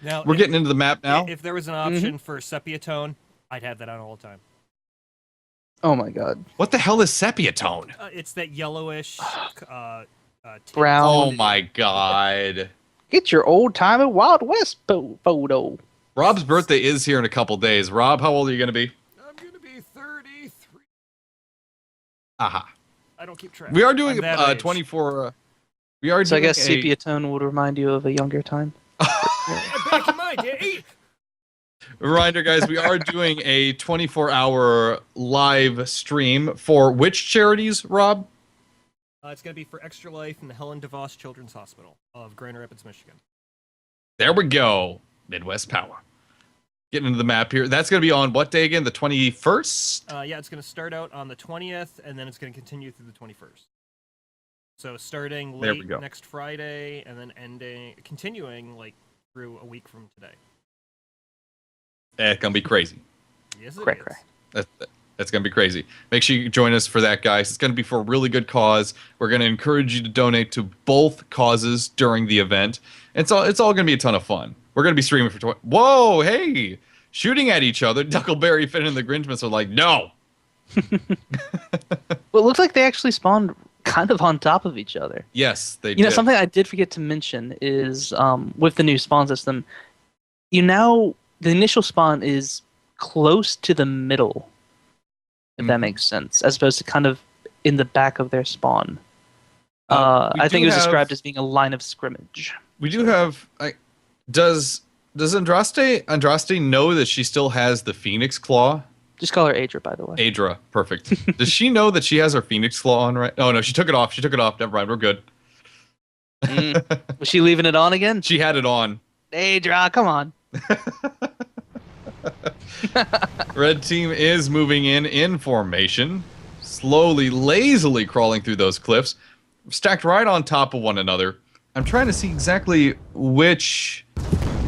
Now, We're getting into the map now. If there was an option for sepia tone, I'd have that on all the time. Oh my god. What the hell is sepia tone? It's that yellowish Brown. Oh my god. Get your old-timey Wild West photo. Rob's birthday is here in a couple days. Rob, how old are you going to be? I'm going to be 33. Aha. I don't keep track. We are doing 24... we are So I doing guess sepia tone would remind you of a younger time. Back in my day. Reminder, guys, we are doing a 24-hour live stream for which charities, Rob? It's going to be for Extra Life and the Helen DeVos Children's Hospital of Grand Rapids, Michigan. There we go. Midwest Power. Getting into the map here. That's going to be on what day again? The 21st? Yeah, it's going to start out on the 20th, and then it's going to continue through the 21st. So starting late next Friday, and then continuing like through a week from today. It's going to be crazy. Yes, it is. That's going to be crazy. Make sure you join us for that, guys. It's going to be for a really good cause. We're going to encourage you to donate to both causes during the event. It's all going to be a ton of fun. We're going to be streaming for... Whoa, hey! Shooting at each other. Duckleberry Finn and the Grinchmas are like, no! Well, it looks like they actually spawned kind of on top of each other. Yes, they did. You know, something I did forget to mention is with the new spawn system, the initial spawn is close to the middle, if that makes sense, as opposed to kind of in the back of their spawn. I think it was described as being a line of scrimmage. We do have... Does Andraste know that she still has the Phoenix Claw? Just call her Adra, by the way. Adra, perfect. Does she know that she has her Phoenix Claw on right? Oh, no, she took it off. Never mind, we're good. Was she leaving it on again? She had it on. Adra, come on. Red team is moving in formation, slowly, lazily crawling through those cliffs, stacked right on top of one another. I'm trying to see exactly which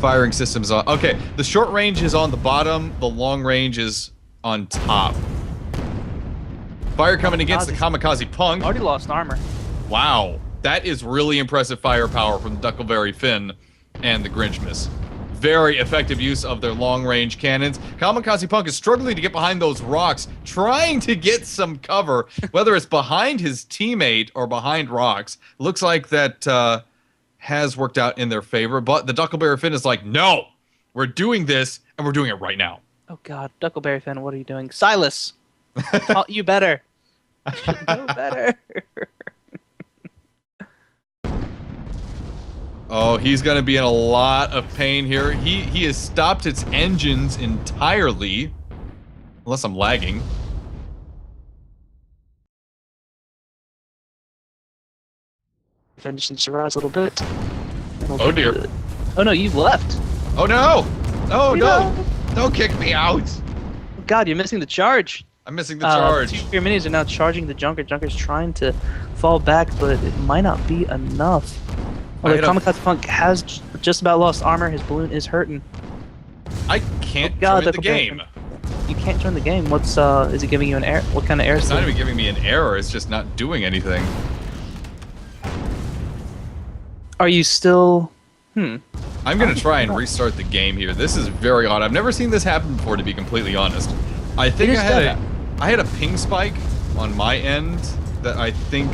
firing system's on. Okay, the short range is on the bottom, the long range is on top. Fire coming against the Kamikaze Punk. Already lost armor. Wow, that is really impressive firepower from Duckleberry Finn and the Grinchmas. Very effective use of their long-range cannons. Kamikaze Punk is struggling to get behind those rocks, trying to get some cover, whether it's behind his teammate or behind rocks. Looks like that has worked out in their favor, but the Duckleberry Finn is like, no, we're doing this, and we're doing it right now. Oh god, Duckleberry Finn, what are you doing? Silas! Taught you better. You should know better. Oh, he's going to be in a lot of pain here. He has stopped its engines entirely. Unless I'm lagging. Finishing Shiraz a little bit. Oh dear. Oh no, you've left. Oh no! Oh no! Don't kick me out! Oh, god, you're missing the charge. I'm missing the charge. The two Pyramids are now charging the Junker. Junker's trying to fall back, but it might not be enough. Although Kamikaze Punk has just about lost armor, his balloon is hurting. I can't join the game. You can't join the game. What's is it giving you an error? What kind of error? It's not even giving me an error. It's just not doing anything. Are you still? I'm gonna try and restart the game here. This is very odd. I've never seen this happen before, to be completely honest. I think I had a ping spike on my end that I think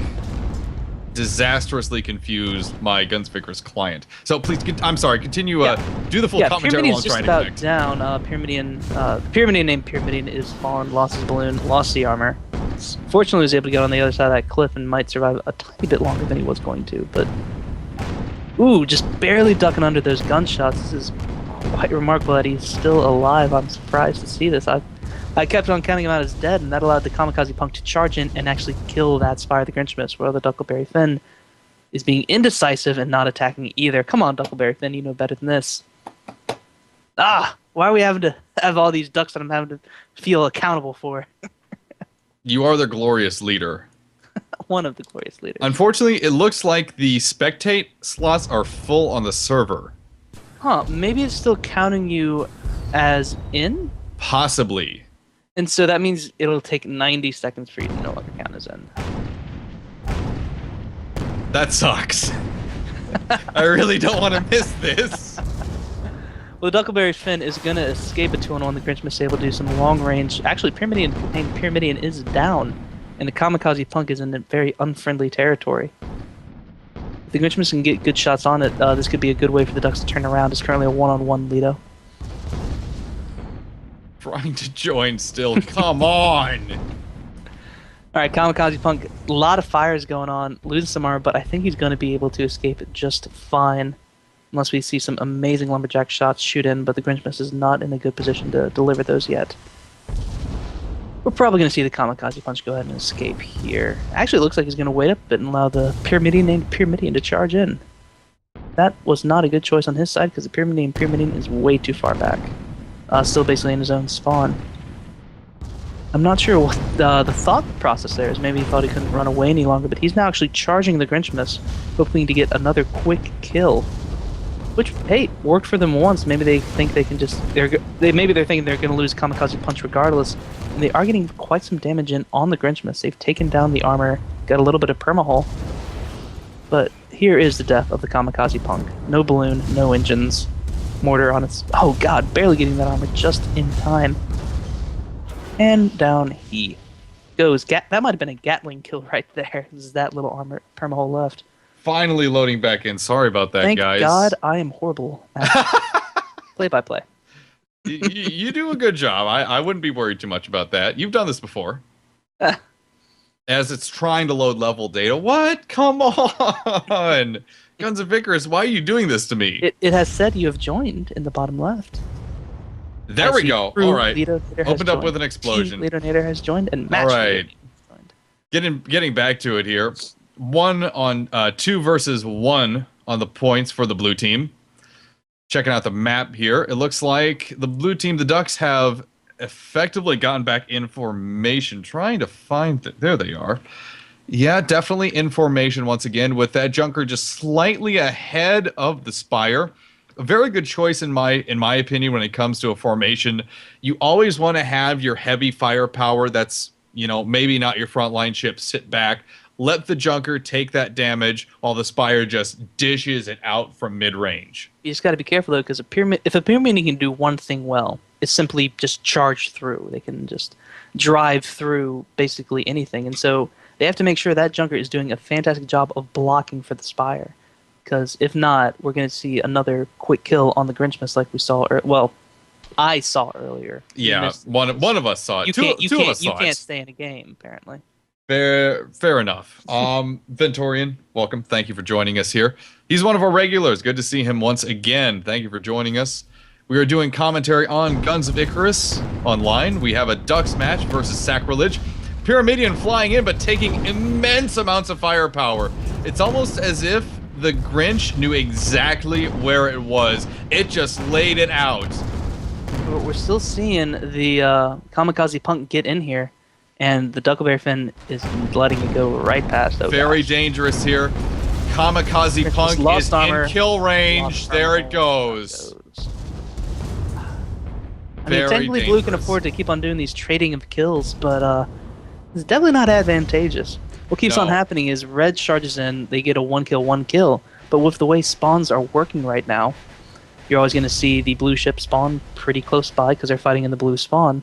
disastrously confused my Gunsfaker's client. So please, I'm sorry, continue, do the full commentary while I'm trying to connect. Down, Pyramidian named Pyramidian is fallen, lost his balloon, lost the armor. Fortunately, he was able to get on the other side of that cliff and might survive a tiny bit longer than he was going to, but... Ooh, just barely ducking under those gunshots. This is quite remarkable that he's still alive. I'm surprised to see this. I kept on counting him out as dead, and that allowed the Kamikaze Punk to charge in and actually kill that Spire the Grinchmas, while the Duckleberry Finn is being indecisive and not attacking either. Come on, Duckleberry Finn, you know better than this. Ah! Why are we having to have all these ducks that I'm having to feel accountable for? You are the glorious leader. One of the glorious leaders. Unfortunately, it looks like the spectate slots are full on the server. Huh, maybe it's still counting you as in? Possibly. And so that means it'll take 90 seconds for you to no longer count as in. That sucks. I really don't want to miss this. Well, the Duckleberry Finn is going to escape a 2-on-1. The Grinch is able to do some long range. Actually, Pyramidion is down, and the Kamikaze Punk is in a very unfriendly territory. If the Grinch can get good shots on it, this could be a good way for the Ducks to turn around. It's currently a 1-on-1 Lido. Trying to join still. Come on! Alright, Kamikaze Punk, a lot of fires going on, losing some armor, but I think he's going to be able to escape it just fine. Unless we see some amazing lumberjack shots shoot in, but the Grinchmas is not in a good position to deliver those yet. We're probably going to see the Kamikaze Punch go ahead and escape here. Actually, it looks like he's going to wait up a bit and allow the Pyramidion to charge in. That was not a good choice on his side, because the Pyramidion is way too far back. Still basically in his own spawn. I'm not sure what the thought process there is. Maybe he thought he couldn't run away any longer, but he's now actually charging the Grinchmas, hoping to get another quick kill. Which, hey, worked for them once. Maybe they think they can just... Maybe they're thinking they're going to lose Kamikaze Punch regardless. And they are getting quite some damage in on the Grinchmas. They've taken down the armor, got a little bit of permahull. But here is the death of the Kamikaze Punk. No balloon, no engines. Mortar on its... Oh god, barely getting that armor just in time. And down he goes. That might have been a Gatling kill right there. This is that little armor permahull left. Finally loading back in. Sorry about that, guys. Thank God I am horrible at play-by-play. You do a good job. I wouldn't be worried too much about that. You've done this before. As it's trying to load level data. What? Come on! Guns of Icarus, why are you doing this to me? It has said you have joined in the bottom left. There we go. All right. Opened up with an explosion. Leader Nader has joined, and Match all right. Getting back to it here. 2 versus 1 on the points for the blue team. Checking out the map here. It looks like the blue team, the Ducks, have effectively gotten back in formation. Trying to find there they are. Yeah, definitely in formation once again, with that Junker just slightly ahead of the Spire. A very good choice in my opinion when it comes to a formation. You always want to have your heavy firepower that's, maybe not your frontline ship sit back. Let the Junker take that damage while the Spire just dishes it out from mid-range. You just got to be careful, though, because if a Pyramid can do one thing well, it's simply just charge through. They can just drive through basically anything. And so they have to make sure that Junker is doing a fantastic job of blocking for the Spire. Because if not, we're going to see another quick kill on the Grinchmas like we saw, I saw earlier. Yeah, one of us saw it. Two of us saw it. You can't stay in a game, apparently. Fair enough. Ventorian, welcome. Thank you for joining us here. He's one of our regulars. Good to see him once again. Thank you for joining us. We are doing commentary on Guns of Icarus online. We have a Ducks match versus Sacrilege. Pyramidion flying in, but taking immense amounts of firepower. It's almost as if the Grinch knew exactly where it was. It just laid it out. But we're still seeing the Kamikaze Punk get in here. And the Duckleberry Finn is letting it go right past. Very dangerous here. Kamikaze Punk is in kill range. There it goes. I mean, technically Blue can afford to keep on doing these trading of kills, but it's definitely not advantageous. What keeps on happening is Red charges in, they get a 1 kill, but with the way spawns are working right now, you're always going to see the blue ship spawn pretty close by because they're fighting in the blue spawn.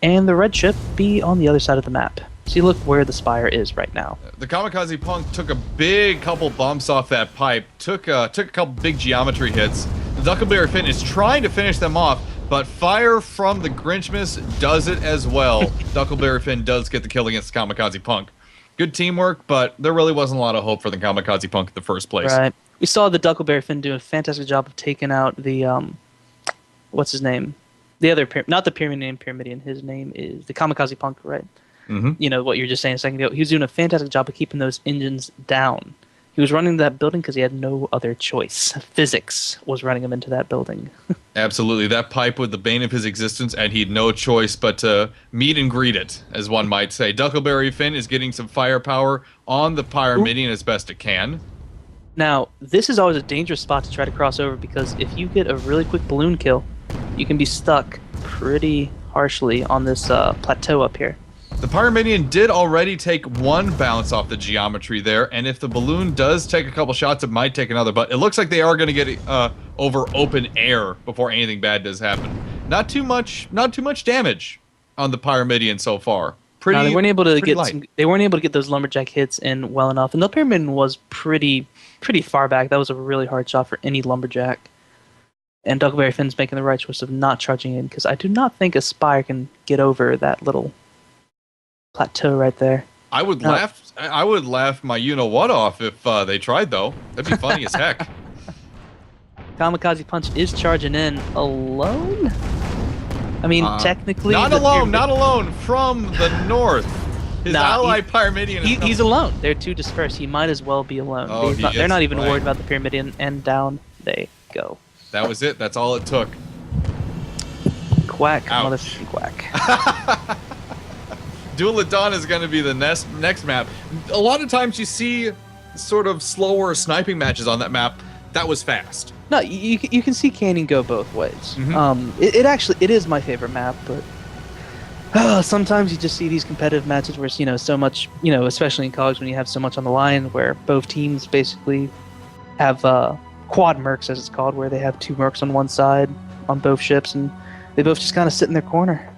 And the red ship be on the other side of the map. See, look where the Spire is right now. The Kamikaze Punk took a big couple bumps off that pipe, took a couple big geometry hits. The Duckleberry Finn is trying to finish them off, but fire from the Grinchmas does it as well. Duckleberry Finn does get the kill against the Kamikaze Punk. Good teamwork, but there really wasn't a lot of hope for the Kamikaze Punk in the first place. Right. We saw the Duckleberry Finn do a fantastic job of taking out the, what's his name? The other, not the Pyramidion, his name is the Kamikaze Punk, right? Mm-hmm. You know what you were just saying a second ago. He was doing a fantastic job of keeping those engines down. He was running that building because he had no other choice. Physics was running him into that building. Absolutely. That pipe was the bane of his existence, and he had no choice but to meet and greet it, as one might say. Duckleberry Finn is getting some firepower on the Pyramidion as best it can. Now, this is always a dangerous spot to try to cross over because if you get a really quick balloon kill, you can be stuck pretty harshly on this plateau up here. The Pyramidion did already take one bounce off the geometry there, and if the balloon does take a couple shots, it might take another, but it looks like they are going to get over open air before anything bad does happen. Not too much damage on the Pyramidion so far. No, they weren't able to get those lumberjack hits in well enough, and the Pyramidion was pretty far back. That was a really hard shot for any lumberjack. And Duckleberry Finn's making the right choice of not charging in, because I do not think a Spire can get over that little plateau right there. I would laugh my you-know-what off if they tried, though. That'd be funny as heck. Kamikaze Punch is charging in alone? I mean, technically... Not alone, from the north. His ally Pyramidion is... He's alone. They're too dispersed. He might as well be alone. Oh, they're not even worried about the Pyramidion, and down they go. That was it. That's all it took. Quack. Ouch. Motherfucking quack. Duel at Dawn is going to be the next map. A lot of times you see sort of slower sniping matches on that map. That was fast. No, you can see Canyon go both ways. Mm-hmm. It is my favorite map, but sometimes you just see these competitive matches where it's, so much, especially in college when you have so much on the line, where both teams basically have quad mercs, as it's called, where they have two mercs on one side on both ships, and they both just kind of sit in their corner.